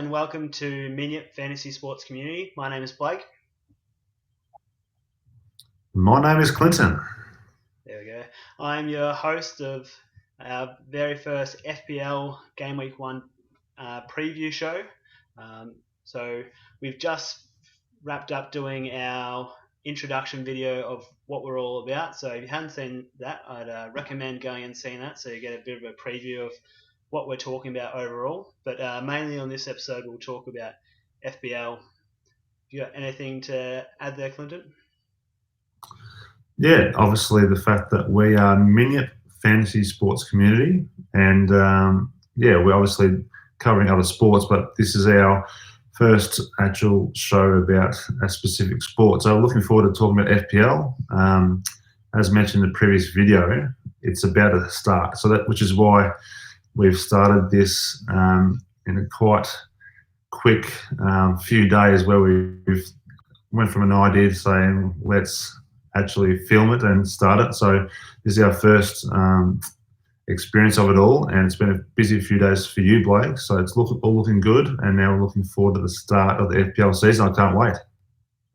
and welcome to Minyip Fantasy Sports Community. My name is Blake. My name is Clinton. There we go. I'm your host of our very first FPL Gameweek 1 preview show. So we've just wrapped up doing our introduction video of what we're all about. So if you haven't seen that, I'd recommend going and seeing that so you get a bit of a preview of what we're talking about overall. But mainly on this episode, we'll talk about FPL. You got anything to add there, Clinton? Yeah, obviously the fact that we are Minyip Fantasy Sports Community, and we're obviously covering other sports, but this is our first actual show about a specific sport. So looking forward to talking about FPL. As mentioned in the previous video, it's about to start, which is why we've started this in a quite quick few days, where we've went from an idea to saying let's actually film it and start it. So this is our first experience of it all, and it's been a busy few days for you, Blake. So it's all looking good, and now we're looking forward to the start of the FPL season. I can't wait.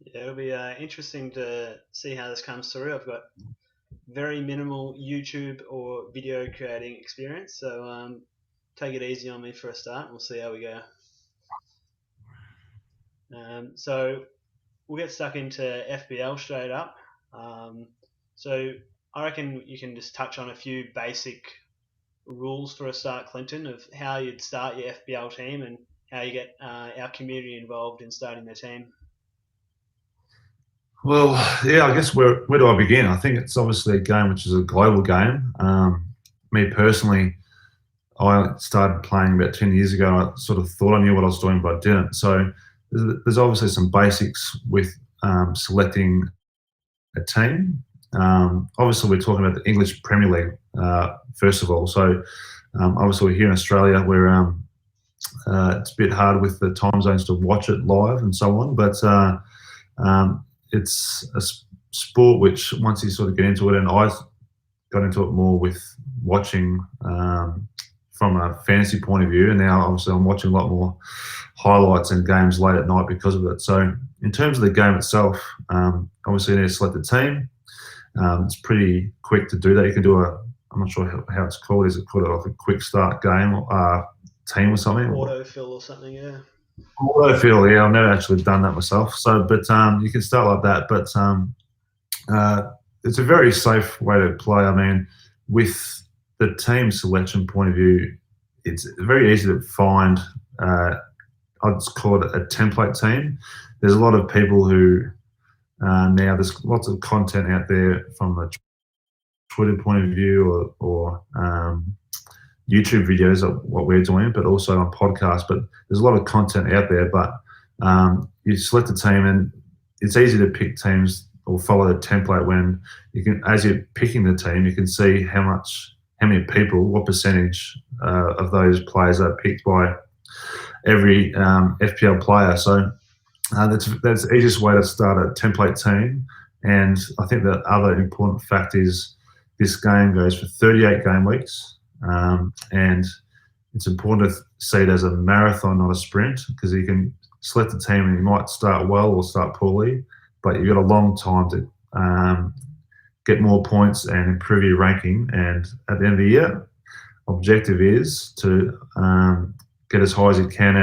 Yeah, it'll be interesting to see how this comes through. I've got very minimal YouTube or video creating experience, so take it easy on me for a start. We'll see how we go. So we'll get stuck into FPL straight up. So I reckon you can just touch on a few basic rules for a start, Clinton, of how you'd start your FPL team and how you get our community involved in starting the team. Well, yeah, I guess where do I begin? I think it's obviously a game which is a global game. Me personally, I started playing about 10 years ago. I sort of thought I knew what I was doing, but I didn't. So there's obviously some basics with selecting a team. Obviously, we're talking about the English Premier League, first of all. So obviously, we're here in Australia, where it's a bit hard with the time zones to watch it live and so on. But it's a sport which, once you sort of get into it, and I got into it more with watching from a fantasy point of view, and now obviously I'm watching a lot more highlights and games late at night because of it. So in terms of the game itself, obviously you need to select a team. It's pretty quick to do that. You can do I'm not sure how it's called. Is it called like a quick start game or team or something? Autofill or something, yeah. Autofill, yeah. I've never actually done that myself. So, but you can start like that. But it's a very safe way to play. I mean, with the team selection point of view, it's very easy to find. I'd call it a template team. There's a lot of people who now there's lots of content out there from a Twitter point of view or YouTube videos of what we're doing, but also on podcasts. But there's a lot of content out there. But you select a team, and it's easy to pick teams or follow the template when you can, as you're picking the team, you can see how many people, what percentage of those players are picked by every FPL player. So that's the easiest way to start a template team. And I think the other important fact is this game goes for 38 game weeks. And it's important to see it as a marathon, not a sprint, because you can select a team and you might start well or start poorly, but you've got a long time to get more points and improve your ranking. And at the end of the year, objective is to get as high as you can.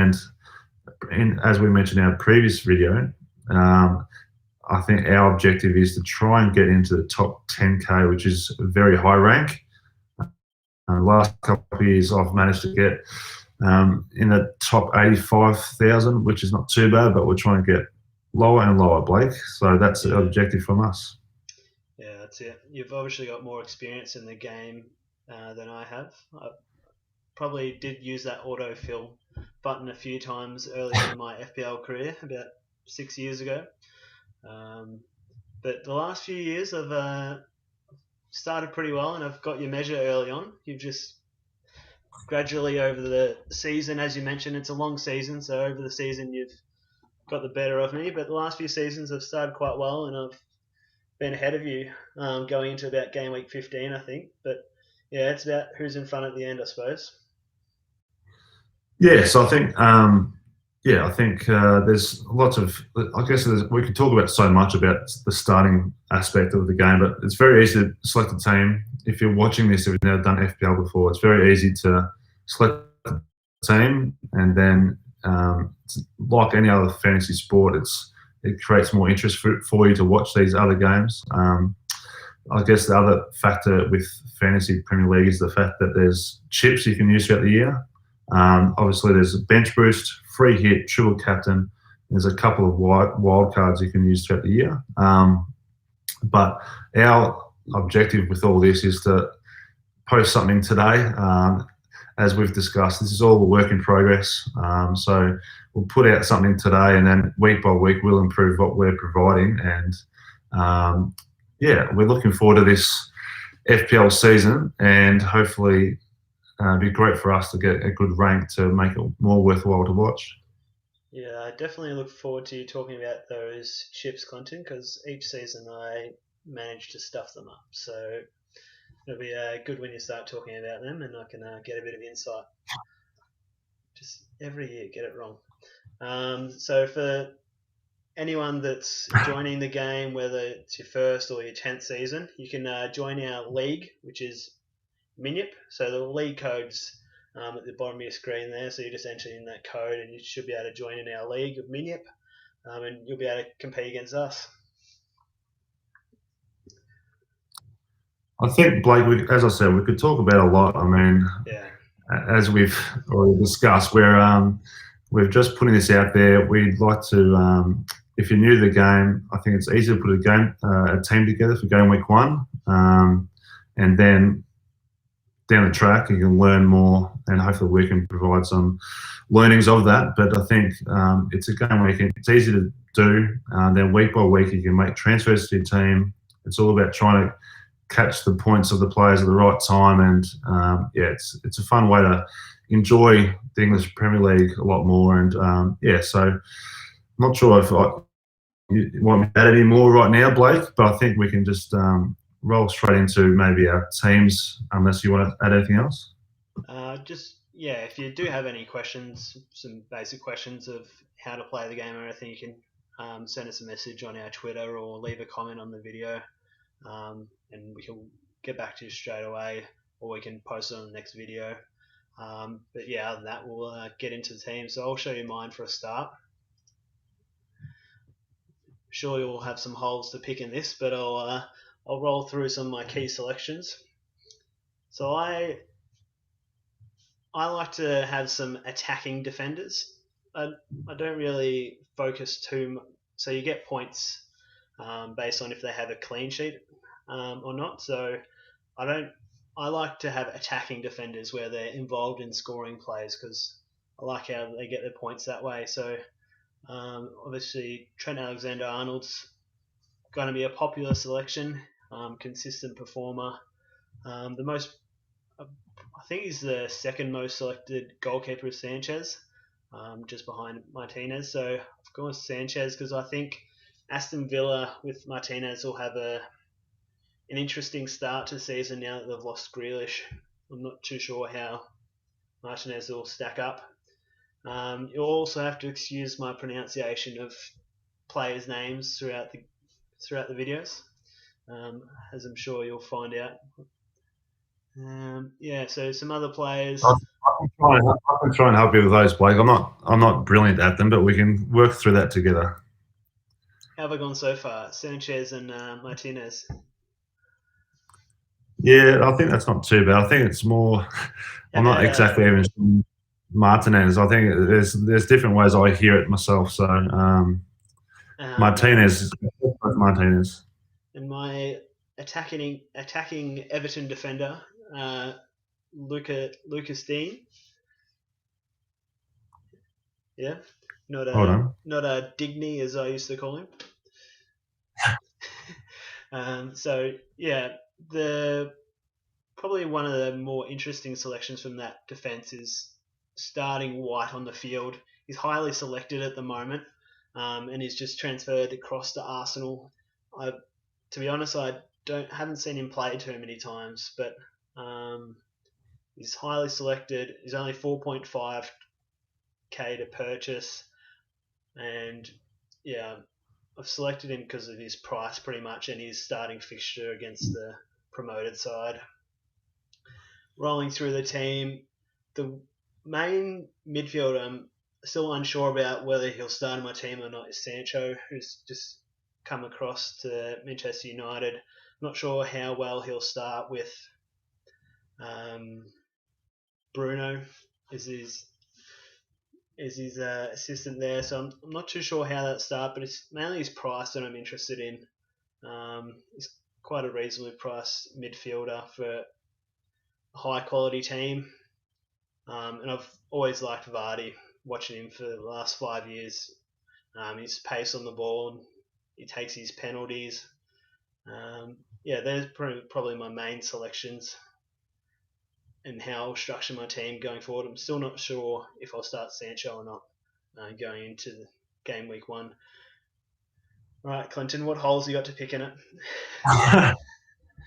And as we mentioned in our previous video, I think our objective is to try and get into the top 10K, which is a very high rank. The last couple of years, I've managed to get in the top 85,000, which is not too bad, but we're trying to get lower and lower, Blake. So that's the objective from us. Yeah, that's it. You've obviously got more experience in the game than I have. I probably did use that autofill button a few times early in my FPL career, about 6 years ago. But the last few years I've started pretty well, and I've got your measure early on. You've just gradually over the season, as you mentioned, it's a long season, so over the season you've got the better of me. But the last few seasons I've started quite well, and I've been ahead of you going into about game week 15, I think. But yeah, it's about who's in front at the end, I suppose. Yes, I think Yeah, I think there's lots of. I guess we could talk about so much about the starting aspect of the game, but it's very easy to select a team. If you're watching this, if you've never done FPL before, it's very easy to select a team, and then like any other fantasy sport, it creates more interest for you to watch these other games. I guess the other factor with fantasy Premier League is the fact that there's chips you can use throughout the year. Obviously, there's a bench boost, free hit, triple captain. There's a couple of wild cards you can use throughout the year. But our objective with all this is to post something today. As we've discussed, this is all a work in progress. So we'll put out something today, and then week by week we'll improve what we're providing. And yeah, we're looking forward to this FPL season, and hopefully it'd be great for us to get a good rank to make it more worthwhile to watch. Yeah, I definitely look forward to you talking about those chips, Clinton, because each season I manage to stuff them up. So it'll be good when you start talking about them, and I can get a bit of insight. Just every year, get it wrong. So for anyone that's joining the game, whether it's your first or your 10th season, you can join our league, which is Minyip. So the league code's at the bottom of your screen there. So you just enter in that code, and you should be able to join in our league of Minyip, and you'll be able to compete against us. I think, Blake, as I said, we could talk about a lot. I mean, Yeah. as we've already discussed, we're just putting this out there. We'd like to, if you're new to the game, I think it's easy to put a team together for game week 1, and then down the track you can learn more, and hopefully we can provide some learnings of that. But I think it's a game where it's easy to do. Then week by week you can make transfers to your team. It's all about trying to catch the points of the players at the right time, and yeah, it's a fun way to enjoy the English Premier League a lot more. And yeah, so I'm not sure if you want me to add any more right now, Blake, but I think we can just roll straight into maybe our teams, unless you want to add anything else. Yeah, if you do have any questions, some basic questions of how to play the game or anything, you can send us a message on our Twitter or leave a comment on the video, and we can get back to you straight away, or we can post it on the next video. But yeah, other than that, we'll get into the team. So I'll show you mine for a start. Sure, you'll have some holes to pick in this, but I'll roll through some of my key selections. So I like to have some attacking defenders. I don't really focus too much. So you get points based on if they have a clean sheet or not. So I like to have attacking defenders where they're involved in scoring plays, because I like how they get their points that way. So obviously Trent Alexander-Arnold's going to be a popular selection, consistent performer. I think he's the second most selected goalkeeper of Sanchez, just behind Martinez. So I've gone with Sanchez because I think Aston Villa with Martinez will have an interesting start to the season now that they've lost Grealish. I'm not too sure how Martinez will stack up. You'll also have to excuse my pronunciation of players' names throughout the videos, as I'm sure you'll find out. Yeah, so some other players. I can try and help you with those, Blake. I'm not brilliant at them, but we can work through that together. How have I gone so far? Sanchez and Martinez. Yeah, I think that's not too bad. I think it's more. I'm not exactly even sure Martinez. I think there's different ways I hear it myself. So Martinez. And my attacking Everton defender, Lucas Dean. Yeah, not a Digny as I used to call him. So yeah, probably one of the more interesting selections from that defence is starting White on the field. He's highly selected at the moment, and he's just transferred across to Arsenal. To be honest, I haven't seen him play too many times, but he's highly selected. He's only 4.5k to purchase. And yeah, I've selected him because of his price pretty much and his starting fixture against the promoted side. Rolling through the team, the main midfielder I'm still unsure about whether he'll start in my team or not is Sancho, who's just come across to Manchester United. I'm not sure how well he'll start with Bruno is his assistant there, so I'm not too sure how that starts, but it's mainly his price that I'm interested in. He's quite a reasonably priced midfielder for a high quality team. And I've always liked Vardy, watching him for the last 5 years. His pace on the ball, he takes his penalties. There's probably my main selections and how I'll structure my team going forward. I'm still not sure if I'll start Sancho or not going into the game week 1. All right, Clinton, what holes you got to pick in it?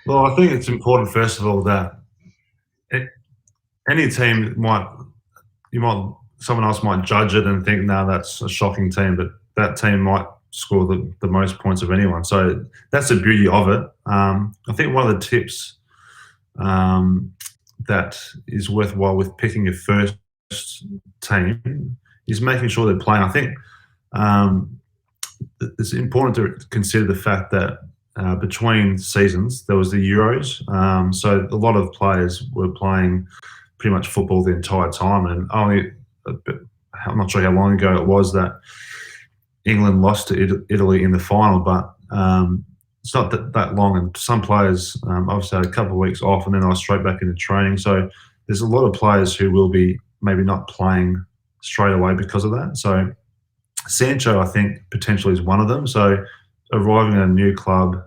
Well, I think it's important, first of all, that any team someone else might judge it and think, no, that's a shocking team, but that team might score the most points of anyone. So that's the beauty of it. I think one of the tips that is worthwhile with picking your first team is making sure they're playing. I think it's important to consider the fact that between seasons there was the Euros, so a lot of players were playing pretty much football the entire time, and I'm not sure how long ago it was that England lost to Italy in the final, but it's not that long, and some players obviously had a couple of weeks off and then I was straight back into training, so there's a lot of players who will be maybe not playing straight away because of that. So Sancho, I think, potentially is one of them. So arriving at a new club,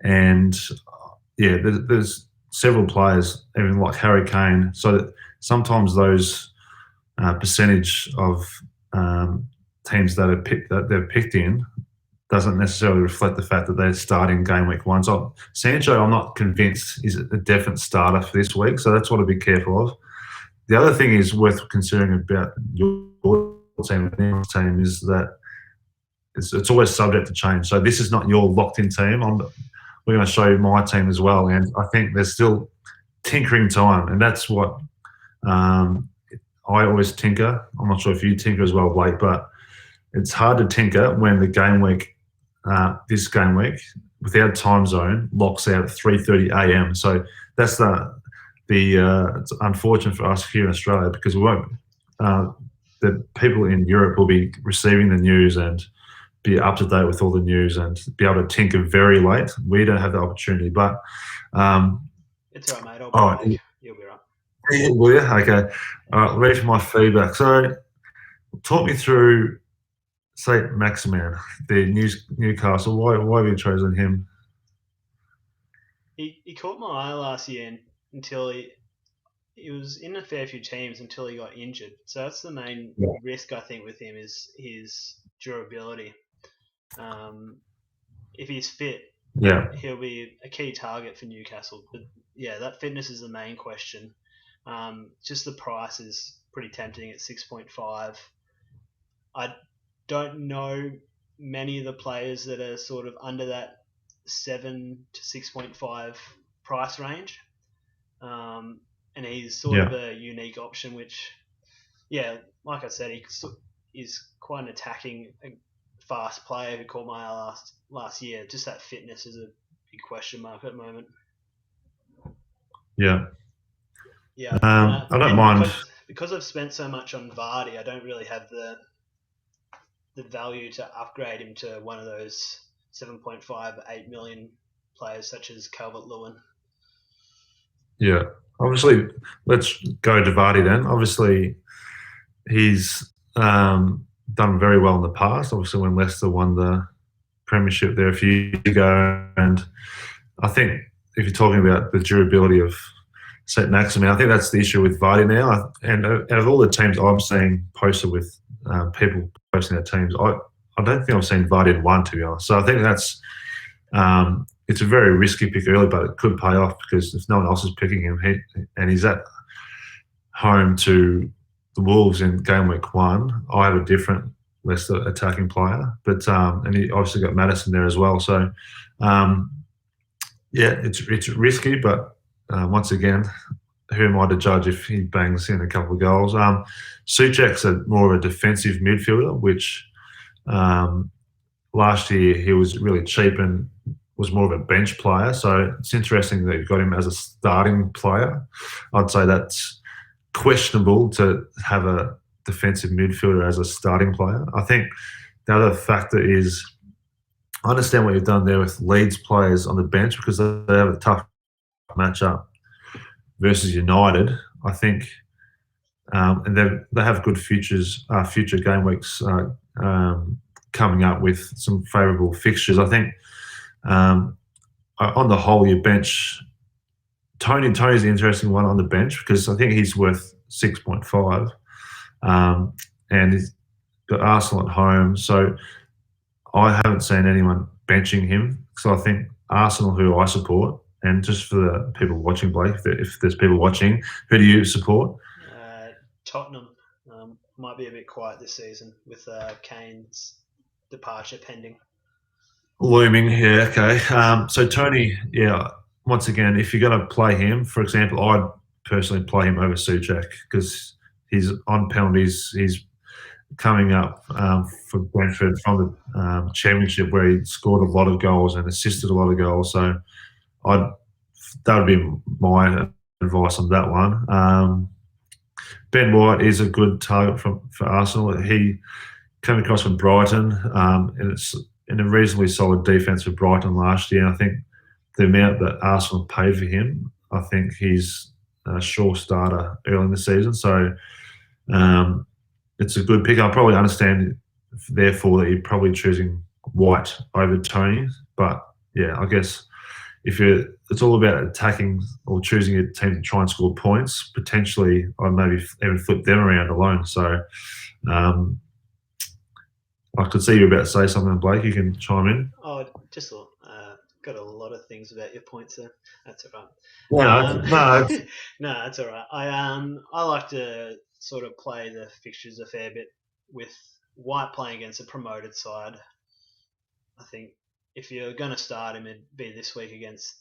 and there's several players, even like Harry Kane. So that sometimes those percentage of teams that they've picked in doesn't necessarily reflect the fact that they're starting game week 1. So Sancho, I'm not convinced is a definite starter for this week. So that's what I'd be careful of. The other thing is worth considering about your team and anyone's team is that it's always subject to change. So this is not your locked-in team. We're going to show you my team as well, and I think there's still tinkering time, and that's what I always tinker. I'm not sure if you tinker as well, Blake, but it's hard to tinker when the game week, this game week, without time zone, locks out at 3:30 a.m. So that's it's unfortunate for us here in Australia because we won't. The people in Europe will be receiving the news and be up to date with all the news and be able to tinker very late. We don't have the opportunity, but it's all right, mate. I'll be back. You'll be right. Will you? Okay. All right. Ready for my feedback. So, talk me through Saint Maximin, the Newcastle. Why have you chosen him? He caught my eye last year until he was in a fair few teams until he got injured. So that's the main risk I think with him is his durability. If he's fit, he'll be a key target for Newcastle. But yeah, that fitness is the main question. Just the price is pretty tempting at 6.5. I don't know many of the players that are sort of under that 7 to 6.5 price range. And he's sort of a unique option, which, like I said, he's quite an attacking, fast player who caught my eye last year. Just that fitness is a big question mark at the moment. Yeah. Yeah. I don't mind. Because I've spent so much on Vardy, I don't really have the value to upgrade him to one of those 7.5, 8 million players such as Calvert-Lewin. Yeah. Obviously, let's go to Vardy then. Obviously, he's done very well in the past. Obviously, when Leicester won the Premiership there a few years ago. And I think if you're talking about the durability of St. Maximin, I think that's the issue with Vardy now. And out of all the teams I'm seeing posted with people posting their teams, I don't think I've seen Vardy in one, to be honest. So I think that's it's a very risky pick early, but it could pay off because if no one else is picking him, and he's at home to the Wolves in game week 1, I had a different Leicester attacking player, but and he obviously got Maddison there as well. So yeah, it's risky, but once again, who am I to judge if he bangs in a couple of goals? Souček's more of a defensive midfielder, which last year he was really cheap and was more of a bench player. So it's interesting that you've got him as a starting player. I'd say that's questionable to have a defensive midfielder as a starting player. I think the other factor is I understand what you've done there with Leeds players on the bench because they have a tough matchup versus United. I think, and they have good future game weeks coming up with some favourable fixtures. I think on the whole, your bench. Tony's the interesting one on the bench because I think he's worth 6.5, and he's got Arsenal at home. So I haven't seen anyone benching him. So I think Arsenal, who I support, and just for the people watching, Blake, if there's people watching, who do you support? Tottenham might be a bit quiet this season with Kane's departure pending. Looming, yeah, okay. So Tony, yeah, once again, if you're going to play him, for example, I'd personally play him over Souček because he's on penalties. He's coming up for Brentford from the Championship where he scored a lot of goals and assisted a lot of goals. So that would be my advice on that one. Ben White is a good target for Arsenal. He came across from Brighton, and it's in a reasonably solid defence for Brighton last year. And I think the amount that Arsenal paid for him, I think he's a sure starter early in the season. So it's a good pick. I probably understand, therefore, that you're probably choosing White over Tony. But yeah, I guess it's all about attacking or choosing a team to try and score points. Potentially, I'd maybe even flip them around alone. So I could see you about to say something, Blake. You can chime in. Oh, just got a lot of things about your points there. That's all right. No, no, that's all right. I like to sort of play the fixtures a fair bit with White playing against a promoted side. I think if you're going to start him, it'd be this week against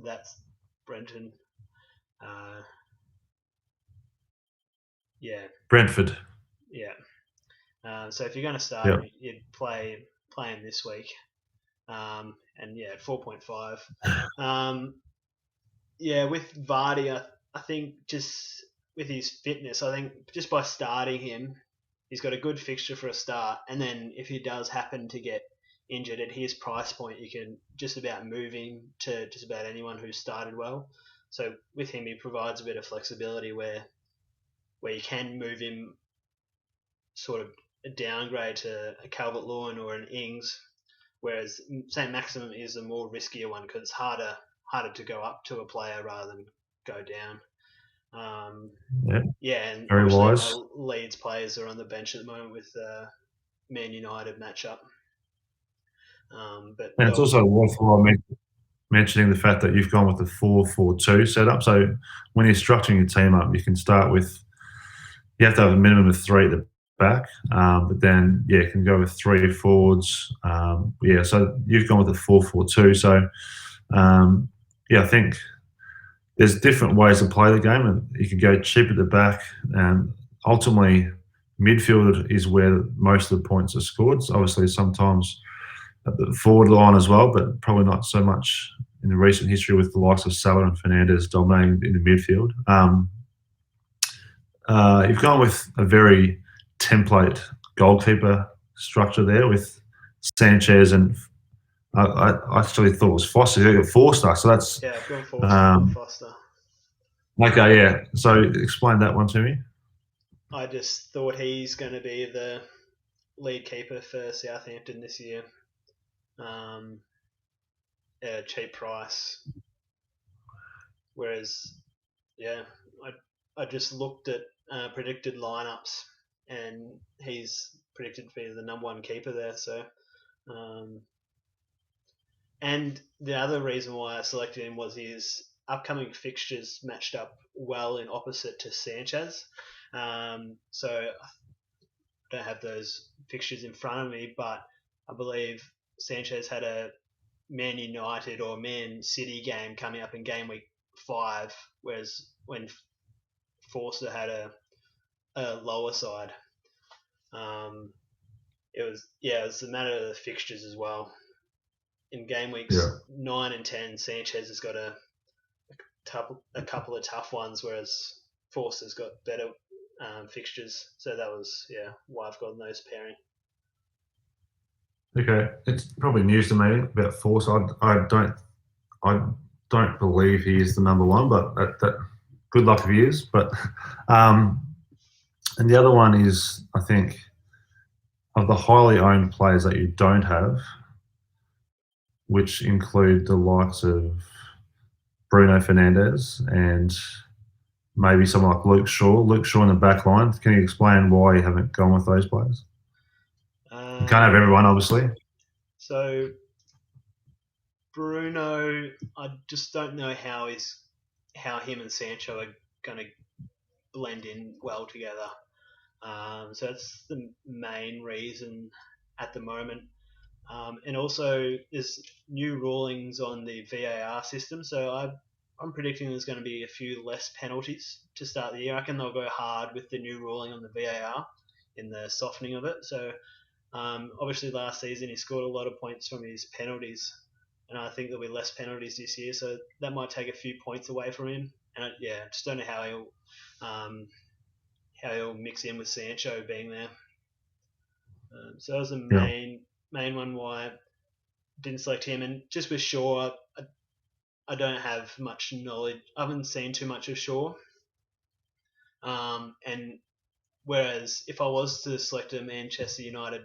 that's Brenton. Yeah. Brentford. Yeah. So if you're going to start him, you'd play him this week. And yeah, 4.5. Yeah, with Vardy, I think just with his fitness, I think just by starting him, he's got a good fixture for a start. And then if he does happen to get injured at his price point, you can just about move him to just about anyone who's started well. So with him, he provides a bit of flexibility where you can move him sort of a downgrade to a Calvert-Lewin or an Ings, whereas St. Maximum is a more riskier one because it's harder to go up to a player rather than go down. And very wise. My Leeds players are on the bench at the moment with Man United matchup. But and it's also worthwhile mentioning the fact that you've gone with the 4-4-2 setup. So when you're structuring your team up, you can start with you have to have a minimum of 3 at the back, but then you can go with 3 forwards. So you've gone with the 4-4-2. So I think there's different ways to play the game, and you can go cheap at the back, and ultimately midfield is where most of the points are scored. So obviously sometimes at the forward line as well, but probably not so much in the recent history with the likes of Salah and Fernandes dominating in the midfield. You've gone with a very template goalkeeper structure there with Sanchez and I actually thought it was Foster. You got Forster, so that's I've gone Foster. Okay, yeah. So explain that one to me. I just thought he's going to be the lead keeper for Southampton this year. At a cheap price. Whereas, I just looked at predicted lineups, and he's predicted to be the number 1 keeper there. So, and the other reason why I selected him was his upcoming fixtures matched up well in opposite to Sanchez. So I don't have those fixtures in front of me, but I believe Sanchez had a Man United or Man City game coming up in game week 5, whereas when Forster had a lower side. It was a matter of the fixtures as well. In game weeks 9 and 10, Sanchez has got a couple of tough ones, whereas Forster's got better fixtures. So that was why I've got those pairing. Okay, it's probably news to me about Forster. I don't believe he is the number one, but that good luck if he is. But and the other one is, I think, of the highly owned players that you don't have, which include the likes of Bruno Fernandes and maybe someone like Luke Shaw. Luke Shaw in the back line. Can you explain why you haven't gone with those players? You can't have everyone, obviously. So Bruno, I just don't know how him and Sancho are going to blend in well together. So that's the main reason at the moment. And also, there's new rulings on the VAR system, so I'm predicting there's going to be a few less penalties to start the year. I reckon they'll go hard with the new ruling on the VAR in the softening of it. So obviously last season he scored a lot of points from his penalties, and I think there'll be less penalties this year, so that might take a few points away from him. And I just don't know how he'll mix in with Sancho being there. So that was the main one why I didn't select him. And just with Shaw, I don't have much knowledge. I haven't seen too much of Shaw. And whereas if I was to select a Manchester United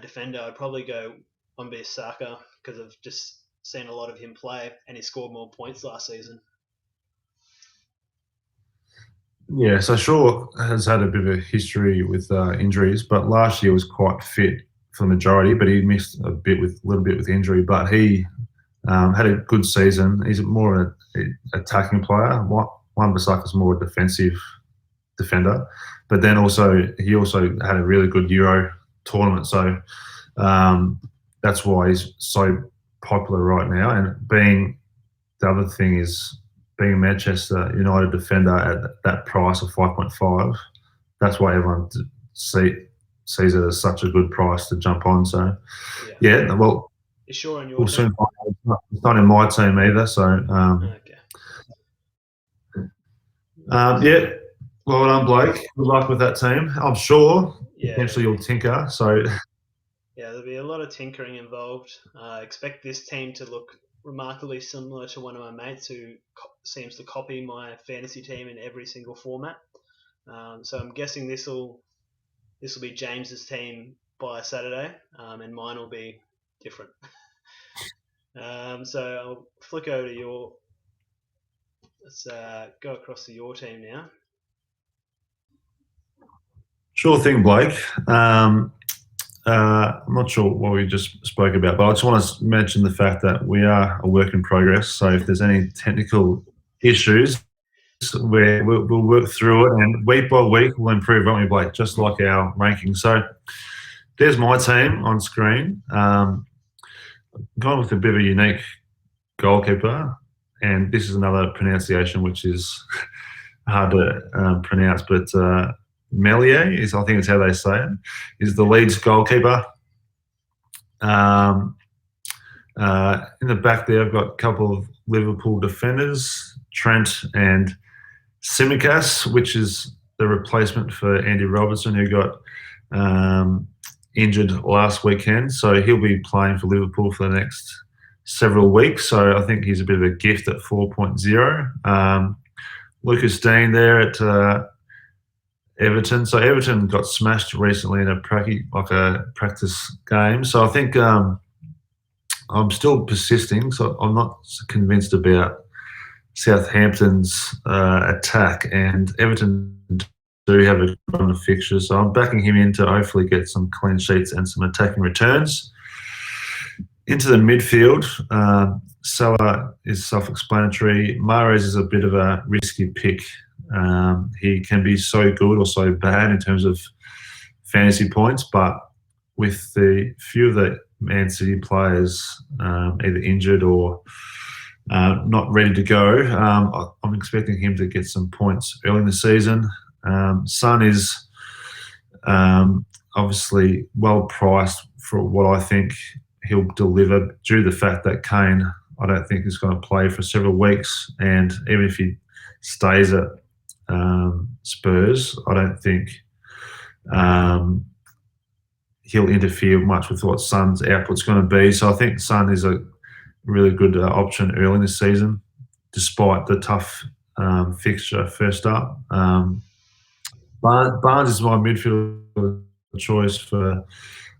defender, I'd probably go Wan-Bissaka because I've just seen a lot of him play, and he scored more points last season. Yeah, so Shaw has had a bit of a history with injuries, but last year was quite fit for the majority, but he missed a little bit with injury. But he had a good season. He's more an attacking player. Wan-Bissaka is more a defensive defender, but then he also had a really good Euro tournament, so that's why he's so popular right now. And the other thing is, being a Manchester United defender at that price of 5.5, that's why everyone sees it as such a good price to jump on. So, well, is Shaw in your we'll soon find out. It's not in my team either. So, okay. Well done, Blake. Good luck with that team. I'm sure potentially you'll tinker. So, there'll be a lot of tinkering involved. I expect this team to look remarkably similar to one of my mates who seems to copy my fantasy team in every single format. So I'm guessing this will be James's team by Saturday, and mine will be different. So I'll flick over to let's go across to your team now. Sure thing, Blake. I'm not sure what we just spoke about, but I just want to mention the fact that we are a work in progress. So if there's any technical issues, we'll work through it, and week by week we'll improve, won't we, Blake? Just like our ranking. So there's my team on screen. Gone with a bit of a unique goalkeeper, and this is another pronunciation which is hard to pronounce, but Melier I think it's how they say it, is the Leeds goalkeeper. In the back there, I've got a couple of Liverpool defenders, Trent and Tsimikas, which is the replacement for Andy Robertson, who got injured last weekend. So he'll be playing for Liverpool for the next several weeks. So I think he's a bit of a gift at 4.0. Lucas Dean there at Everton. So Everton got smashed recently in a practice game. So I think I'm still persisting. So I'm not convinced about Southampton's attack, and Everton do have a good run of fixtures. So I'm backing him in to hopefully get some clean sheets and some attacking returns. Into the midfield, Salah is self-explanatory. Mahrez is a bit of a risky pick He can be so good or so bad in terms of fantasy points, but with the few of the Man City players either injured or not ready to go, I'm expecting him to get some points early in the season. Son is obviously well priced for what I think he'll deliver due to the fact that Kane, I don't think, is going to play for several weeks. And even if he stays at Spurs, I don't think he'll interfere much with what Son's output's going to be. So I think Son is a really good option early in the season, despite the tough fixture first up. Barnes is my midfield choice for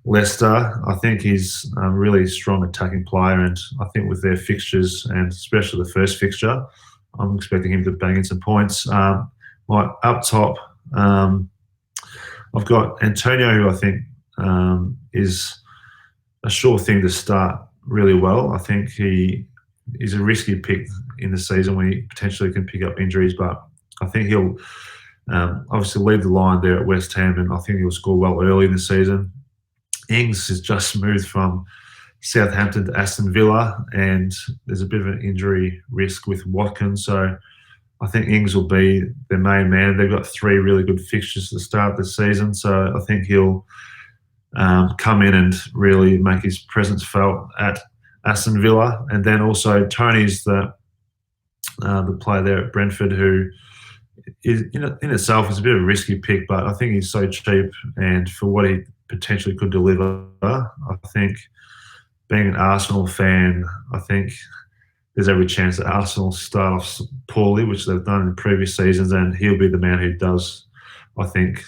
Leicester. I think he's a really strong attacking player, and I think with their fixtures, and especially the first fixture, I'm expecting him to bang in some points. Up top, I've got Antonio, who I think is a sure thing to start really well. I think he is a risky pick in the season when he potentially can pick up injuries, but I think he'll obviously lead the line there at West Ham, and I think he'll score well early in the season. Ings has just moved from Southampton to Aston Villa, and there's a bit of an injury risk with Watkins, so I think Ings will be their main man. They've got 3 really good fixtures to start the season, so I think he'll come in and really make his presence felt at Aston Villa. And then also Tony's the player there at Brentford, who is in itself is a bit of a risky pick, but I think he's so cheap, and for what he potentially could deliver, I think, being an Arsenal fan, I think there's every chance that Arsenal start off poorly, which they've done in previous seasons, and he'll be the man who does, I think,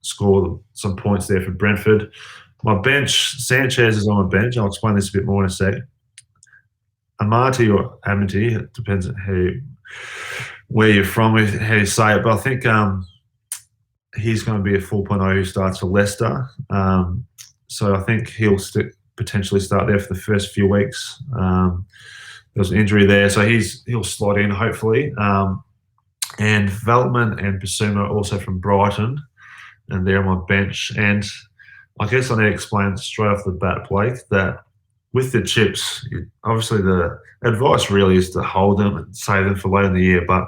score some points there for Brentford. My bench, Sanchez is on my bench. I'll explain this a bit more in a sec. Amati or Amity, it depends on where you're from, how you say it, but I think he's going to be a 4.0 who starts for Leicester. So I think he'll potentially start there for the first few weeks. There was an injury there, so he'll slot in hopefully. And Veltman and Basuma are also from Brighton, and they're on my bench. And I guess I need to explain straight off the bat, Blake, that with the chips, obviously the advice really is to hold them and save them for later in the year. But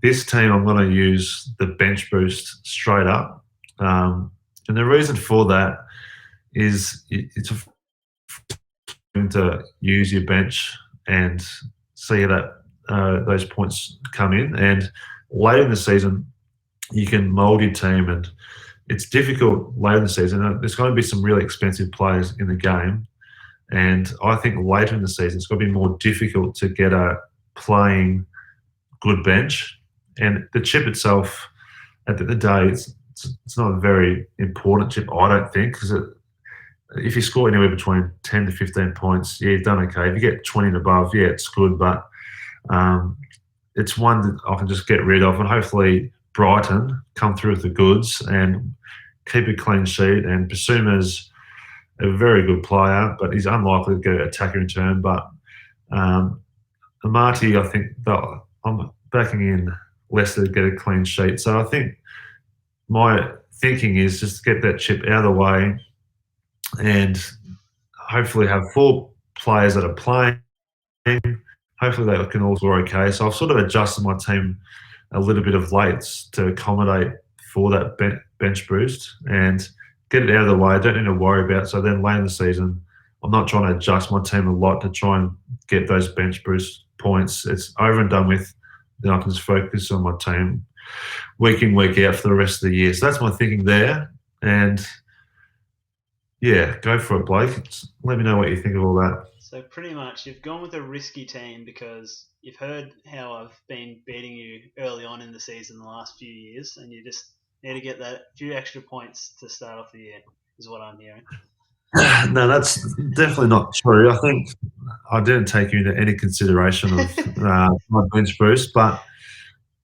this team, I'm going to use the bench boost straight up. And the reason for that is it's to use your bench and see that those points come in. And later in the season, you can mould your team, and it's difficult later in the season. There's going to be some really expensive players in the game, and I think later in the season it's going to be more difficult to get a playing good bench. And the chip itself, at the end of the day, it's not a very important chip, I don't think, because if you score anywhere between 10 to 15 points, yeah, you've done okay. If you get 20 and above, yeah, it's good, but it's one that I can just get rid of, and hopefully Brighton come through with the goods and keep a clean sheet. And Basuma's a very good player, but he's unlikely to get an attacker in turn. But Amati, I think I'm backing in Leicester to get a clean sheet. So I think my thinking is just to get that chip out of the way and hopefully have 4 players that are playing. Hopefully they can all score okay. So I've sort of adjusted my team a little bit of late to accommodate for that bench boost and get it out of the way. I don't need to worry about it. So then late in the season, I'm not trying to adjust my team a lot to try and get those bench boost points. It's over and done with. Then I can just focus on my team week in, week out for the rest of the year. So that's my thinking there. And yeah, go for it, Blake. Let me know what you think of all that. So pretty much you've gone with a risky team because you've heard how I've been beating you early on in the season the last few years, and you just need to get that few extra points to start off the year, is what I'm hearing. No, that's definitely not true. I think I didn't take you into any consideration of my bench boost, but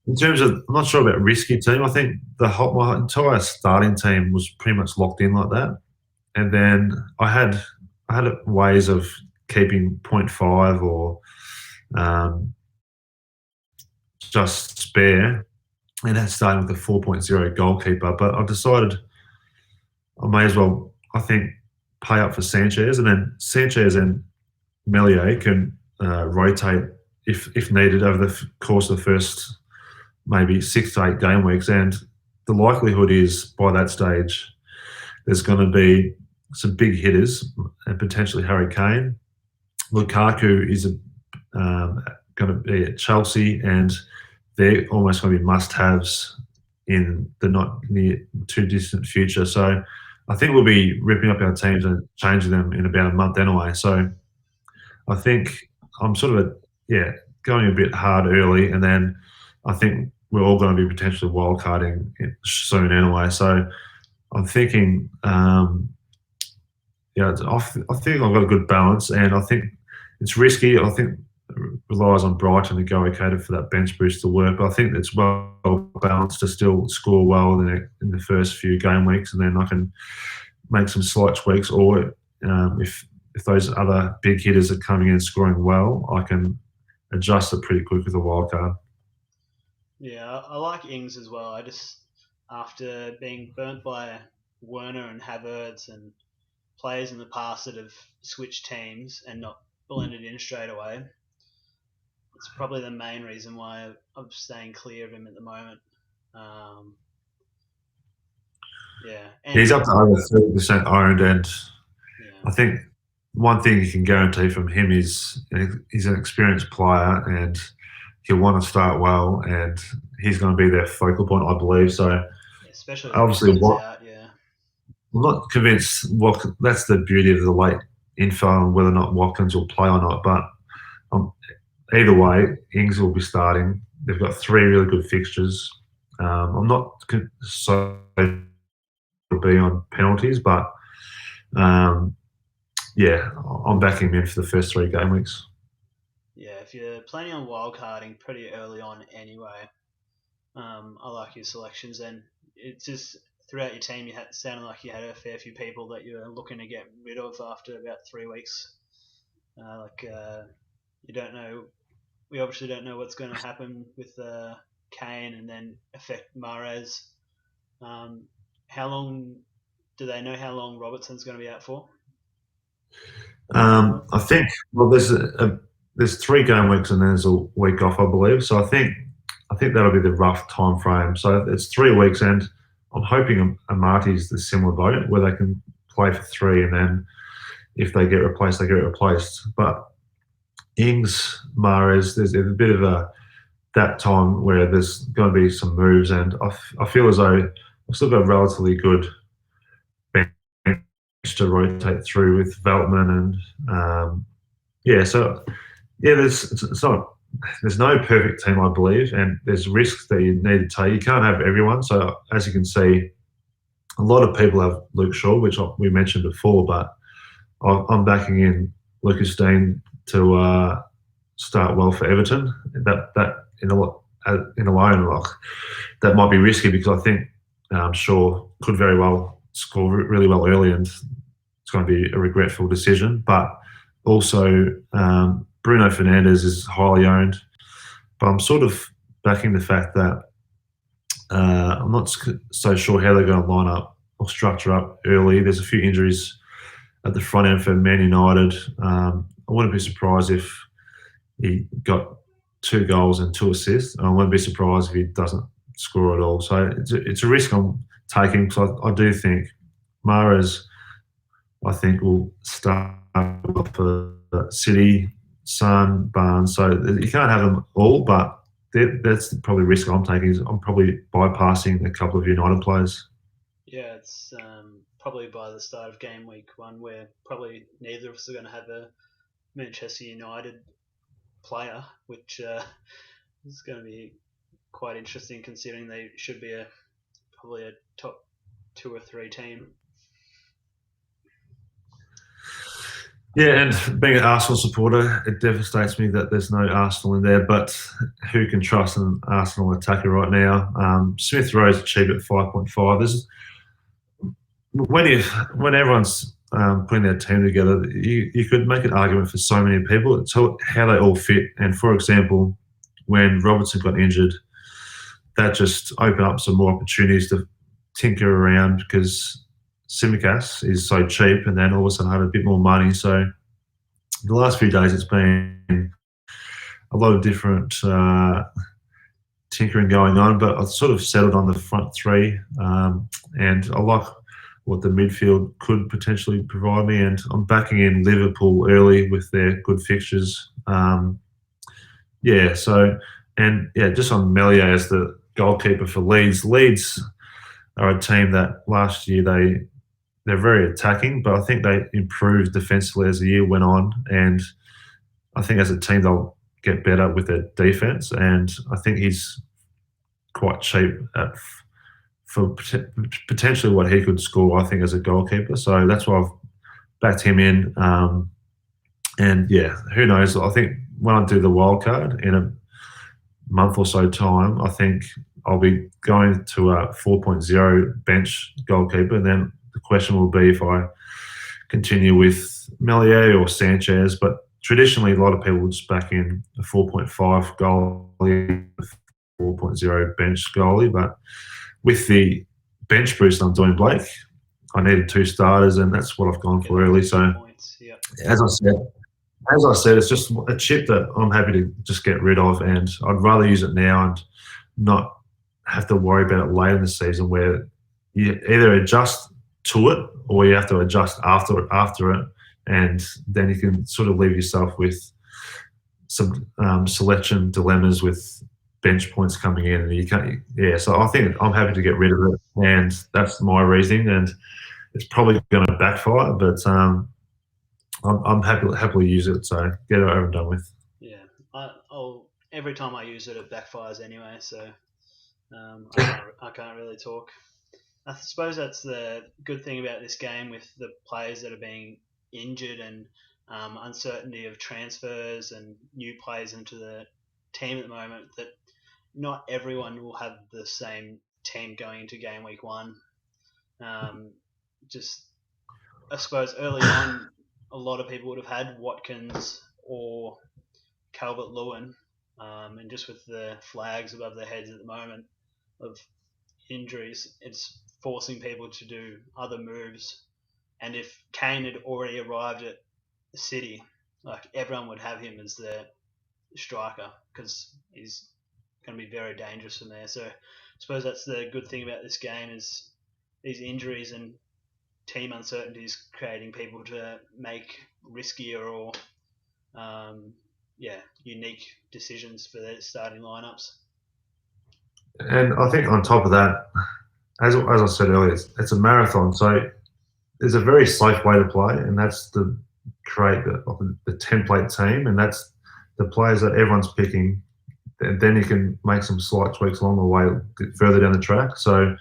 in terms of, I'm not sure about risky team. I think my entire starting team was pretty much locked in like that, and then I had ways of keeping 0.5 or just spare, and that's starting with a 4.0 goalkeeper. But I decided I may as well, I think, pay up for Sanchez, and then Sanchez and Melier can rotate if needed over the course of the first maybe 6 to 8 game weeks. And the likelihood is by that stage there's going to be some big hitters and potentially Harry Kane. Lukaku is going to be at Chelsea, and they're almost going to be must-haves in the not near too distant future. So I think we'll be ripping up our teams and changing them in about a month anyway. So I think I'm sort of going a bit hard early, and then I think we're all going to be potentially wildcarding soon anyway. So I'm thinking, I think I've got a good balance, and I think it's risky. I think it relies on Brighton to go okay for that bench boost to work, but I think it's well balanced to still score well in the first few game weeks, and then I can make some slight tweaks, or if those other big hitters are coming in scoring well, I can adjust it pretty quick with a wild card. Yeah, I like Ings as well. I just, after being burnt by Werner and Havertz and players in the past that have switched teams and not blended in straight away, it's probably the main reason why I'm staying clear of him at the moment. He's up to over 30% owned, and I think one thing you can guarantee from him is he's an experienced player, and he'll want to start well, and he's going to be their focal point, I believe. So, especially obviously, I'm not convinced. That's the beauty of the late info on whether or not Watkins will play or not. But either way, Ings will be starting. They've got 3 really good fixtures. I'm not so be on penalties, but I'm backing him in for the first 3 game weeks. Yeah, if you're planning on wildcarding pretty early on anyway, I like your selections, and it's just throughout your team you sounded like you had a fair few people that you were looking to get rid of after about 3 weeks. You don't know. We obviously don't know what's going to happen with Kane and then affect Mahrez. How long do they know how long Robertson's going to be out for? I think there's 3 game weeks and then there's a week off, I believe. So I think that'll be the rough time frame. So it's 3 weeks, and I'm hoping Amati's the similar boat where they can play for 3, and then if they get replaced, they get replaced. But Ings, Mahrez, there's a bit of that time where there's going to be some moves, and I feel as though I've still got a relatively good bench to rotate through with Veltman, and there's no perfect team, I believe, and there's risks that you need to take. You can't have everyone. So as you can see, a lot of people have Luke Shaw, which we mentioned before, but I'm backing in Lucas Dean to start well for Everton. That in a line, that might be risky because I think Shaw could very well score really well early, and it's going to be a regretful decision. But also, Bruno Fernandes is highly owned, but I'm sort of backing the fact that I'm not so sure how they're going to line up or structure up early. There's a few injuries at the front end for Man United. I wouldn't be surprised if he got 2 goals and 2 assists. I wouldn't be surprised if he doesn't score at all. So it's a risk I'm taking. So I do think Mahrez, will start for City, Son, Barnes. So you can't have them all, but that's probably the risk I'm taking. Is I'm probably bypassing a couple of United players. Yeah, it's probably by the start of game week 1 where probably neither of us are going to have a Manchester United player, which is going to be quite interesting considering they should be probably a top 2 or 3 team. Yeah, and being an Arsenal supporter, it devastates me that there's no Arsenal in there, but who can trust an Arsenal attacker right now? Smith Rowe's cheap at 5.5. When everyone's putting their team together, you could make an argument for so many people. It's how they all fit. And for example, when Robertson got injured, that just opened up some more opportunities to tinker around because Tsimikas is so cheap, and then all of a sudden I had a bit more money. So the last few days it's been a lot of different tinkering going on, but I've sort of settled on the front three, and I like what the midfield could potentially provide me, and I'm backing in Liverpool early with their good fixtures. Just on Melier as the goalkeeper for Leeds. Leeds are a team that last year they're very attacking, but I think they improved defensively as the year went on, and I think as a team they'll get better with their defense, and I think he's quite cheap for potentially what he could score, I think, as a goalkeeper. So that's why I've backed him in. Who knows? I think when I do the wild card in a month or so time, I think I'll be going to a 4.0 bench goalkeeper. And then the question will be if I continue with Melier or Sanchez. But traditionally, a lot of people just back in a 4.5 goalie, 4.0 bench goalie. But with the bench boost I'm doing, Blake, I needed 2 starters, and that's what I've gone for early. So, as I said, it's just a chip that I'm happy to just get rid of, and I'd rather use it now and not have to worry about it later in the season where you either adjust to it or you have to adjust after it, and then you can sort of leave yourself with some selection dilemmas with bench points coming in, and you can't. Yeah, so I think I'm happy to get rid of it, and that's my reasoning. And it's probably going to backfire, but I'm happily use it. So get it over and done with. Yeah, I'll every time I use it, it backfires anyway. So I can't really talk. I suppose that's the good thing about this game with the players that are being injured and uncertainty of transfers and new players into the team at the moment, that not everyone will have the same team going into game week 1. I suppose early on, a lot of people would have had Watkins or Calvert-Lewin, and just with the flags above their heads at the moment of injuries, it's forcing people to do other moves. And if Kane had already arrived at City, like, everyone would have him as their striker because he's going to be very dangerous from there. So I suppose that's the good thing about this game, is these injuries and team uncertainties creating people to make riskier or unique decisions for their starting lineups. And I think on top of that, as I said earlier, it's a marathon. So there's a very safe way to play, and that's to create the template team, and that's the players that everyone's picking. And then you can make some slight tweaks along the way further down the track. So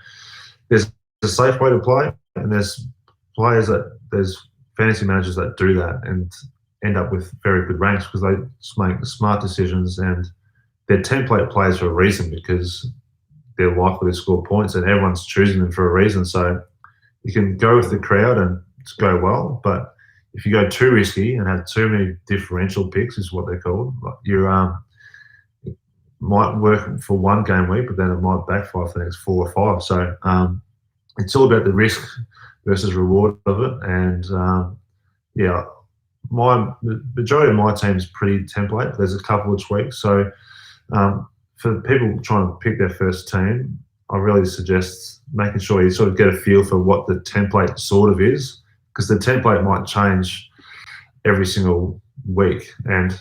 there's a safe way to play, and there's fantasy managers that do that and end up with very good ranks because they just make smart decisions, and they're template players for a reason because they're likely to score points, and everyone's choosing them for a reason. So you can go with the crowd and it's go well, but if you go too risky and have too many differential picks, is what they're called, it might work for one game week, but then it might backfire for the next 4 or 5. So it's all about the risk versus reward of it. And the majority of my team is pretty template. There's a couple of tweaks. So for people trying to pick their first team, I really suggest making sure you sort of get a feel for what the template sort of is, because the template might change every single week. And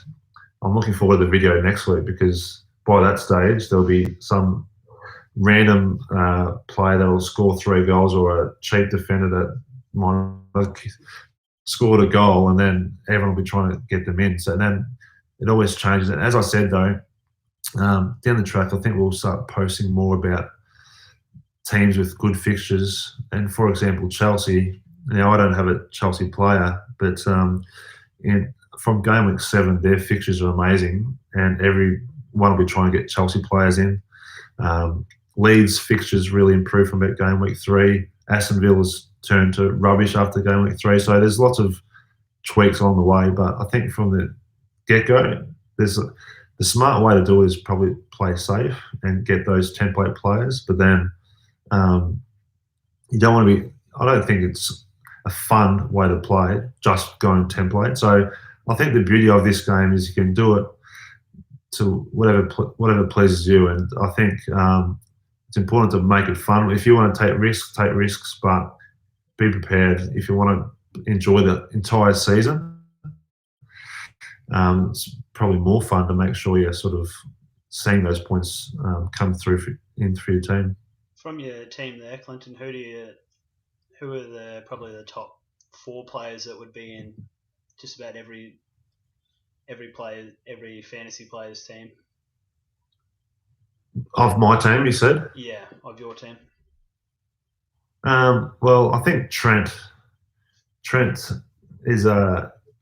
I'm looking forward to the video next week, because by that stage, there'll be some random player that will score 3 goals, or a cheap defender that might have scored a goal, and then everyone will be trying to get them in. So then it always changes. And as I said, though, down the track, I think we'll start posting more about teams with good fixtures. And for example, Chelsea. Now, I don't have a Chelsea player, but from game week 7, their fixtures are amazing, and everyone will be trying to get Chelsea players in. Leeds fixtures really improved from about game week 3. Aston Villa's turned to rubbish after game week 3. So there's lots of tweaks along the way, but I think from the get-go, there's the smart way to do it is probably play safe and get those template players. But then you don't want to be. I don't think it's a fun way to play, just going template. So I think the beauty of this game is you can do it to whatever pleases you, and I think it's important to make it fun. If you want to take risks, but be prepared. If you want to enjoy the entire season, it's probably more fun to make sure you're sort of seeing those points come through for your team. From your team there, Clinton, who are probably the top 4 players that would be in just about every fantasy player's team? Of my team, you said? Yeah, of your team. Well, I think Trent is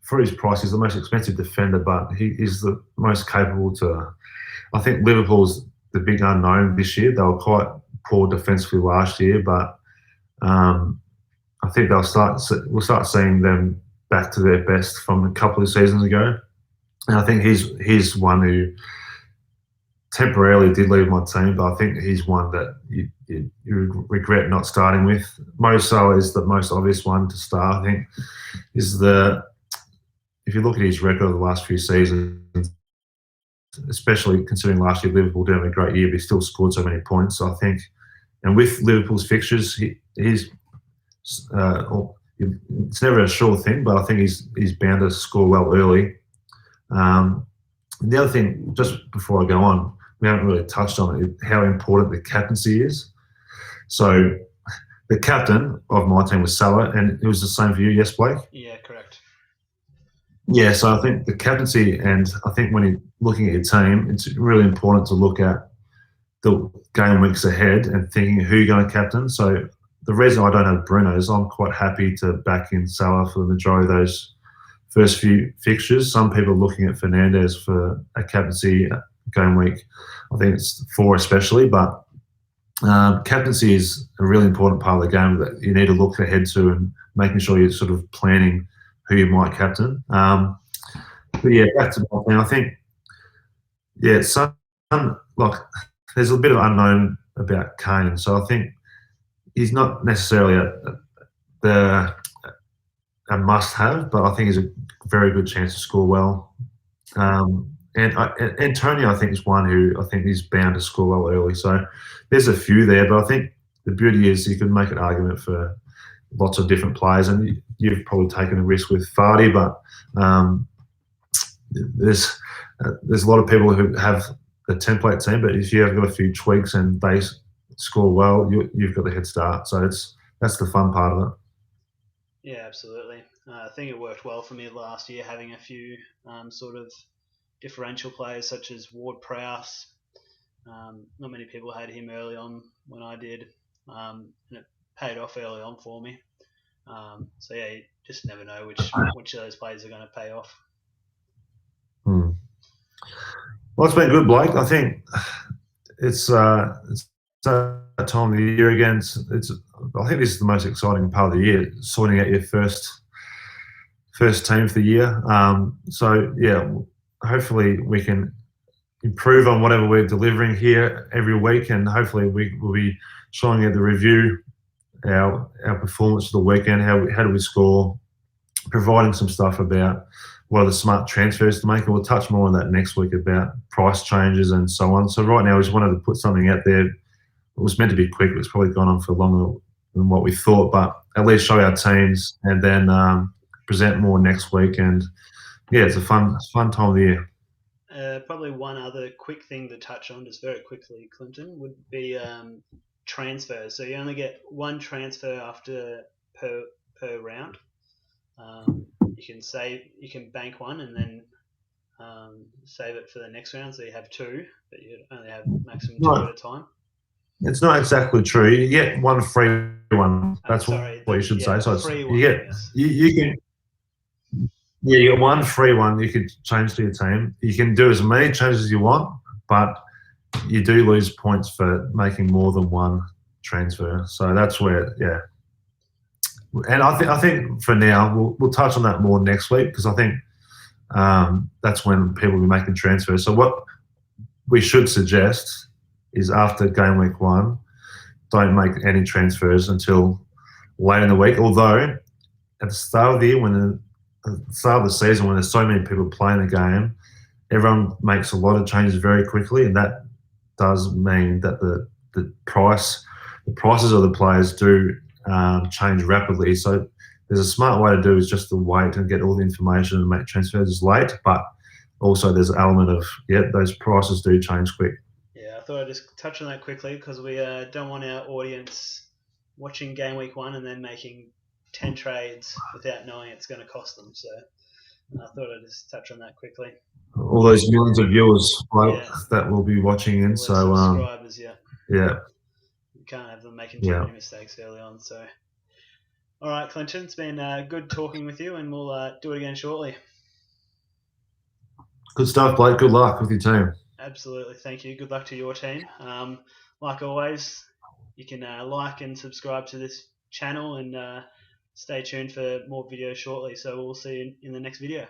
for his price, he's the most expensive defender, but he is the most capable to. I think Liverpool's the big unknown this year. They were quite poor defensively last year, but I think we'll start seeing them back to their best from a couple of seasons ago. And I think he's one who temporarily did leave my team, but I think he's one that you regret not starting with. Mo Salah is the most obvious one to start. I think if you look at his record of the last few seasons, especially considering last year Liverpool didn't have a great year, but he still scored so many points. So I think, and with Liverpool's fixtures, he's it's never a sure thing, but I think he's bound to score well early. The other thing, just before I go on, we haven't really touched on it, how important the captaincy is. So the captain of my team was Salah, and it was the same for you, yes, Blake? Yeah, correct. Yeah, so I think the captaincy, and I think when you're looking at your team, it's really important to look at the game weeks ahead and thinking who you're going to captain. So the reason I don't have Bruno is I'm quite happy to back in Salah for the majority of those first few fixtures. Some people are looking at Fernandes for a captaincy game week. I think it's 4 especially, but captaincy is a really important part of the game that you need to look ahead to and making sure you're sort of planning who you might captain. But yeah, back to my thing. I think, there's a bit of unknown about Kane. So I think he's not necessarily a must-have, but I think he's a very good chance to score well. And Antonio, I think, is one who I think is bound to score well early. So there's a few there, but I think the beauty is you can make an argument for lots of different players, and you've probably taken a risk with Vardy, but there's a lot of people who have the template team, but if you have got a few tweaks and they score well, you've got the head start. So that's the fun part of it. Yeah, absolutely. I think it worked well for me last year, having a few sort of differential players such as Ward-Prowse. Not many people had him early on when I did, and it paid off early on for me. So yeah, you just never know which of those players are going to pay off. Well, it's been good, Blake. I think it's that time of the year again. I think this is the most exciting part of the year, sorting out your first team for the year. So yeah, hopefully we can improve on whatever we're delivering here every week, and hopefully we will be showing you the review, our performance for the weekend, how do we score, providing some stuff about what are the smart transfers to make, and we'll touch more on that next week about price changes and so on. So right now we just wanted to put something out there. It was meant to be quick, but it's probably gone on for longer than what we thought, but at least show our teams and then present more next week. And yeah, it's a fun time of the year. Probably one other quick thing to touch on, just very quickly, Clinton, would be transfers. So you only get 1 transfer per round. You can bank 1 and then save it for the next round. So you have 2, but you only have maximum 2 at a time. It's not exactly true. You get 1 free one. That's what you should say. So you get 1 free one you could change to your team. You can do as many changes as you want, but you do lose points for making more than 1 transfer. So that's where, yeah. And I think for now we'll touch on that more next week, because I think that's when people will be making transfers. So what we should suggest is after game week 1, don't make any transfers until late in the week. Although at the start of the year, at the start of the season, when there's so many people playing the game, everyone makes a lot of changes very quickly, and that does mean that the prices of the players do change rapidly. So there's a smart way to do is just to wait and get all the information and make transfers late, but also there's an element of, those prices do change quick. Yeah, I thought I'd just touch on that quickly because we don't want our audience watching game week 1 and then making 10 trades without knowing it's going to cost them. So I thought I'd just touch on that quickly. All those millions of viewers that will be watching in. So subscribers, yeah. You can't have them making too many mistakes early on. So, all right, Clinton, it's been good talking with you, and we'll do it again shortly. Good stuff, Blake. Good luck with your team. Absolutely. Thank you. Good luck to your team. Like always, you can like and subscribe to this channel and stay tuned for more videos shortly. So we'll see you in the next video.